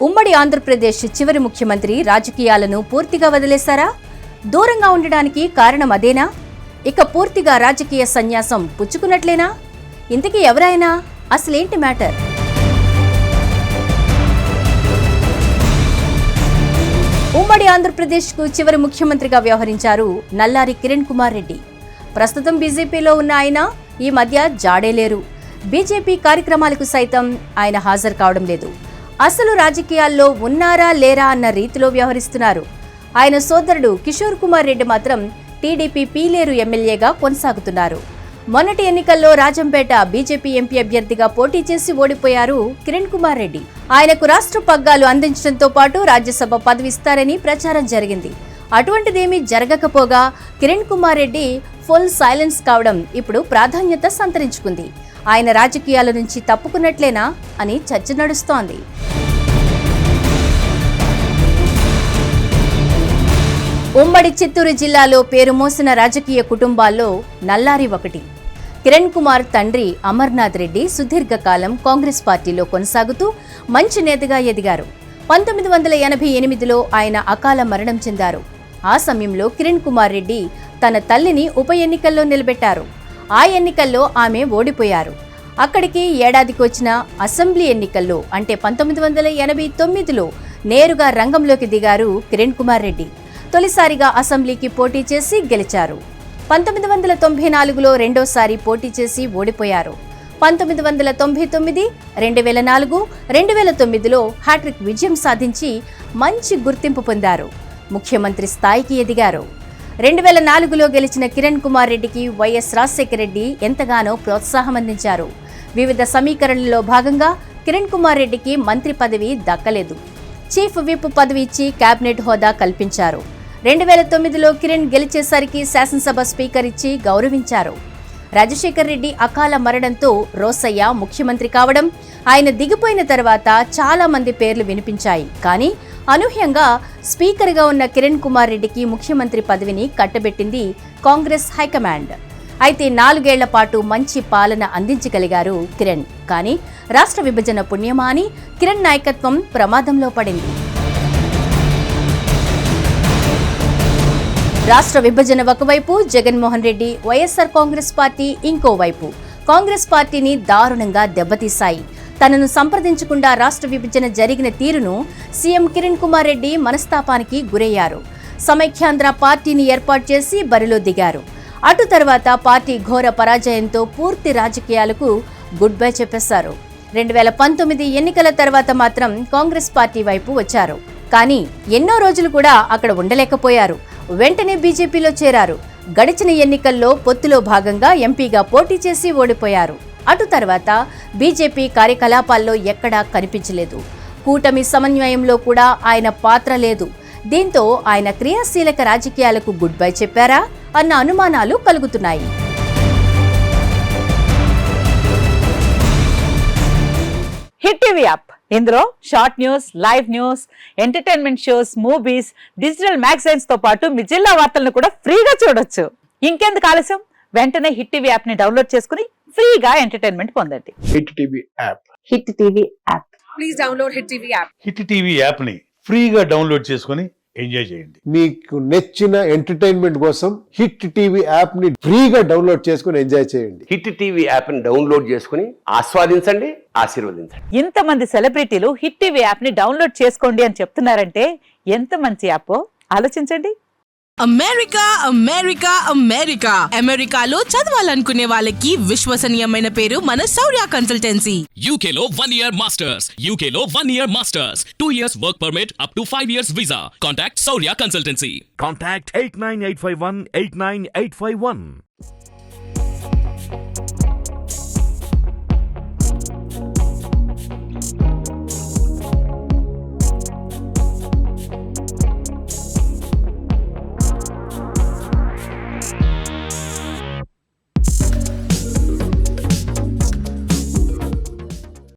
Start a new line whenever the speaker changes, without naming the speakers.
ఉమ్మడి ఆంధ్రప్రదేశ్ చివరి ముఖ్యమంత్రి రాజకీయాలను పూర్తిగా వదిలేశారా? దూరంగా ఉండడానికి కారణం అదేనా? ఇక పూర్తిగా రాజకీయ సన్యాసం పుచ్చుకున్నట్లేనా? ఇంతకీ ఎవరైనా? అసలేంటి మ్యాటర్? ఉమ్మడి ఆంధ్రప్రదేశ్కు చివరి ముఖ్యమంత్రిగా వ్యవహరించారు నల్లారి కిరణ్ కుమార్ రెడ్డి. ప్రస్తుతం బీజేపీలో ఉన్న ఆయన ఈ మధ్య జాడేలేరు. బీజేపీ కార్యక్రమాలకు సైతం ఆయన హాజరు కావడం లేదు. అసలు రాజకీయాల్లో ఉన్నారా లేరా అన్న రీతిలో వ్యవహరిస్తున్నారు. ఆయన సోదరుడు కిషోర్ కుమార్ రెడ్డి మాత్రం టీడీపీ పీలేరు ఎమ్మెల్యేగా కొనసాగుతున్నారు. మొన్నటి ఎన్నికల్లో రాజంపేట బీజేపీ ఎంపీ అభ్యర్థిగా పోటీ చేసి ఓడిపోయారు కిరణ్ కుమార్ రెడ్డి. ఆయనకు రాష్ట్ర పగ్గాలు అందించడంతో పాటు రాజ్యసభ పదవి ఇస్తారని ప్రచారం జరిగింది. అటువంటిదేమీ జరగకపోగా కిరణ్ కుమార్ రెడ్డి ఫుల్ సైలెన్స్ కావడం ఇప్పుడు ప్రాధాన్యత సంతరించుకుంది. ఆయన రాజకీయాల నుంచి తప్పుకున్నట్లేనా అని చర్చ నడుస్తోంది. ఉమ్మడి చిత్తూరు జిల్లాలో పేరు మోసిన రాజకీయ కుటుంబాల్లో నల్లారి ఒకటి. కిరణ్ కుమార్ తండ్రి అమర్నాథ్ రెడ్డి సుదీర్ఘకాలం కాంగ్రెస్ పార్టీలో కొనసాగుతూ మంచి నేతగా ఎదిగారు. 1988లో ఆయన అకాల మరణం చెందారు. ఆ సమయంలో కిరణ్ కుమార్ రెడ్డి తన తల్లిని ఉప ఎన్నికల్లో నిలబెట్టారు. ఆ ఎన్నికల్లో ఆమె ఓడిపోయారు. అక్కడికి ఏడాదికి వచ్చిన అసెంబ్లీ ఎన్నికల్లో అంటే 1989లో నేరుగా రంగంలోకి దిగారు కిరణ్ కుమార్ రెడ్డి. తొలిసారిగా అసెంబ్లీకి పోటీ చేసి గెలిచారు. 1994లో రెండోసారి పోటీ చేసి ఓడిపోయారు. 1999, 2004, 2009లో హ్యాట్రిక్ విజయం సాధించి మంచి గుర్తింపు పొందారు. ముఖ్యమంత్రి స్థాయికి ఎదిగారు. 2004లో గెలిచిన కిరణ్ కుమార్ రెడ్డికి వైఎస్ రాజశేఖర రెడ్డి ఎంతగానో ప్రోత్సాహం అందించారు. వివిధ సమీకరణల్లో భాగంగా కిరణ్ కుమార్ రెడ్డికి మంత్రి పదవి దక్కలేదు. చీఫ్ విప్ పదవి ఇచ్చి కేబినెట్ హోదా కల్పించారు. 2009లో కిరణ్ గెలిచేసరికి శాసనసభ స్పీకర్ ఇచ్చి గౌరవించారు. రాజశేఖర్ రెడ్డి అకాల మరణంతో రోసయ్య ముఖ్యమంత్రి కావడం, ఆయన దిగిపోయిన తర్వాత చాలా మంది పేర్లు వినిపించాయి. కానీ అనూహ్యంగా స్పీకర్గా ఉన్న కిరణ్ కుమార్ రెడ్డికి ముఖ్యమంత్రి పదవిని కట్టబెట్టింది కాంగ్రెస్ హైకమాండ్. అయితే 4 ఏళ్ల పాటు మంచి పాలన అందించగలిగారు కిరణ్. కానీ రాష్ట్ర విభజన పుణ్యమా అని కిరణ్ నాయకత్వం ప్రమాదంలో పడింది. రాష్ట్ర విభజన ఒకవైపు, జగన్మోహన్ రెడ్డి, వైఎస్ఆర్ కాంగ్రెస్ పార్టీ ఇంకోవైపు కాంగ్రెస్ పార్టీని దారుణంగా దెబ్బతీశాయి. తనను సంప్రదించకుండా రాష్ట్ర విభజన జరిగిన తీరును సీఎం కిరణ్ కుమార్ రెడ్డి మనస్తాపానికి గురయ్యారు. సమైఖ్యాంధ్ర పార్టీని ఏర్పాటు చేసి బరిలో దిగారు. అటు తర్వాత పార్టీ ఘోర పరాజయంతో పూర్తి రాజకీయాలకు గుడ్ బై చెప్పేశారు. 2019 ఎన్నికల తర్వాత మాత్రం కాంగ్రెస్ పార్టీ వైపు వచ్చారు. కానీ ఎన్నో రోజులు కూడా అక్కడ ఉండలేకపోయారు. వెంటనే బీజేపీలో చేరారు. గడిచిన ఎన్నికల్లో పొత్తులో భాగంగా ఎంపీగా పోటీ చేసి ఓడిపోయారు. అటు తర్వాత బీజేపీ కార్యకలాపాల్లో ఎక్కడా కనిపించలేదు. కూటమి సమన్వయంలో కూడా ఆయన పాత్ర లేదు. దీంతో ఆయన క్రియాశీలక రాజకీయాలకు గుడ్ బై చెప్పారా అన్న అనుమానాలు కలుగుతున్నాయి.
హిట్ టీవీ యాప్, ఇందులో short news, live news, entertainment shows, movies, digital magazines తో పాటు మీ జిల్లా వార్తలను కూడా ఫ్రీగా చూడొచ్చు. ఇంకెందుకు ఆలస్యం, వెంటనే హిట్ టీవీ యాప్ ని డౌన్లోడ్ చేసుకుని ఫ్రీగా ఎంటర్టైన్మెంట్ పొందండి.
Hit TV app.
Hit TV app.
Please download hit TV app.
Hit TV app ని ఫ్రీగా డౌన్లోడ్ చేసుకుని ఎంజాయ్ చేయండి.
మీకు నచ్చిన ఎంటర్టైన్మెంట్ కోసం హిట్ టీవీ యాప్ ని ఫ్రీగా డౌన్లోడ్ చేసుకుని ఎంజాయ్ చేయండి.
హిట్ టీవీ యాప్ ని డౌన్లోడ్ చేసుకుని ఆస్వాదించండి, ఆశీర్వదించండి.
ఇంతమంది సెలబ్రిటీలు హిట్ టీవీ యాప్ ని డౌన్లోడ్ చేసుకోండి అని చెప్తున్నారంటే ఎంత మంచి యాప్ ఆలోచించండి.
అమెరికా అమెరికా అమెరికా అమెరికాలో చదవాలనుకునే వాళ్ళకి విశ్వసనీయమైన పేరు మన శౌర్య కన్సల్టెన్సీ.
UK లో 1 year masters. UK లో 1 year masters. 2 years work permit up to 5 years visa. Contact Saurya Consultancy.
Contact 89851 89851.